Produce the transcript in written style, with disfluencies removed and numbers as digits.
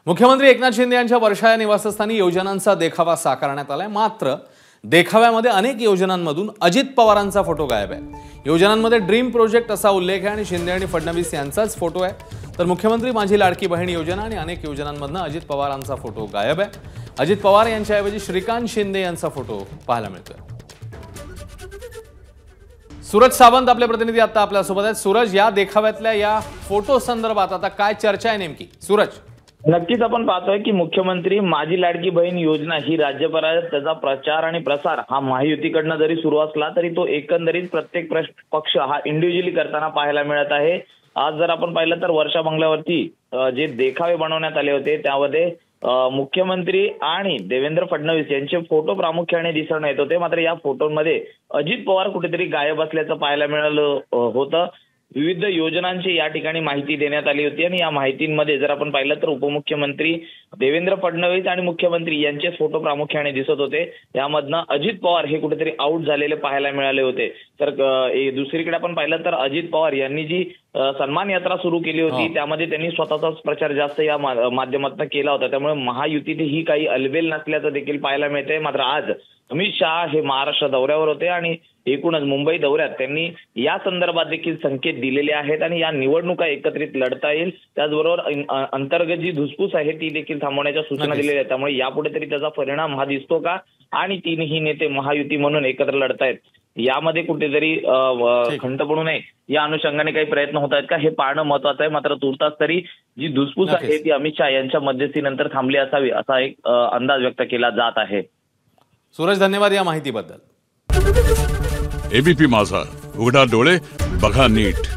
मुख्यमंत्री एकनाथ शिंदे यांच्या वर्षा या निवासस्थानी योजनांचा देखावा साकारण्यात आलाय। मात्र देखाव्यामध्ये अनेक योजनांमधून अजित पवारांचा फोटो गायब आहे। योजनांमध्ये ड्रीम प्रोजेक्ट असा उल्लेख आहे आणि शिंदे आणि फडणवीस यांचाच फोटो आहे। तर मुख्यमंत्री माझी लाडकी बहीण योजना आणि अनेक योजनांमधून अजित पवारांचा फोटो गायब आहे। अजित पवार यांच्याऐवजी श्रीकांत शिंदे यांचा फोटो पाहायला मिळतोय। सूरज सावंत आपले प्रतिनिधी आता आपल्या सोबत आहेत। सूरज, या देखाव्यातल्या या फोटो संदर्भात आता काय चर्चा आहे नेमकी? सूरज, नक्कीच आपण पाहतोय की मुख्यमंत्री माझी लाडकी बहीण योजना ही राज्यभरात त्याचा प्रचार आणि प्रसार हा महायुतीकडनं जरी सुरू असला तरी तो एकंदरीत प्रत्येक पक्ष हा इंडिव्हिज्युअली करताना पाहायला मिळत आहे। आज जर आपण पाहिलं तर वर्षा बंगल्यावरती जे देखावे बनवण्यात आले होते त्यामध्ये मुख्यमंत्री आणि देवेंद्र फडणवीस यांचे फोटो प्रामुख्याने दिसून येत होते। मात्र या फोटोमध्ये अजित पवार कुठेतरी गायब असल्याचं पाहायला मिळालं होतं। विविध योजनांची या ठिकाणी माहिती देण्यात आली होती आणि या माहितीमध्ये जर आपण पाहिलं तर उपमुख्यमंत्री देवेंद्र फडणवीस आणि मुख्यमंत्री यांचे फोटो प्रामुख्याने दिसत होते। यामधनं अजित पवार हे कुठेतरी आउट झालेले पाहायला मिळाले होते। तर दुसरीकडे आपण पाहिलं तर अजित पवार यांनी जी सन्मान यात्रा सुरू केली होती त्यामध्ये त्यांनी स्वतःचाच प्रचार जास्त या माध्यमातून केला होता। त्यामुळे महायुतीत ही काही अलबेल नसल्याचं देखील पाहायला मिळतंय। मात्र आज अमित शहा हे महाराष्ट्र दौऱ्यावर होते आणि एकूणच मुंबई दौऱ्यात त्यांनी या संदर्भात देखील संकेत दिलेले आहेत आणि या निवडणुका एकत्रित लढता येईल। त्याचबरोबर अंतर्गत जी धुसफूस आहे ती देखील थांबवण्याच्या सूचना दिलेल्या आहेत। त्यामुळे यापुढे तरी त्याचा परिणाम हा दिसतो का? आणि तीनही नेते महायुती म्हणून एकत्र लढतायत, यामध्ये कुठेतरी खंड पडू नये या अनुषंगाने काही प्रयत्न होत आहेत का हे पाहणं महत्वाचं आहे। मात्र तुर्तास तरी जी धुसफूस आहे ती अमित शहा यांच्या मध्यस्थीनंतर थांबली असावी असा एक अंदाज व्यक्त केला जात आहे। सूरज, धन्यवाद या माहितीबद्दल। एबीपी माझा, उघडा डोळे बघा नीट।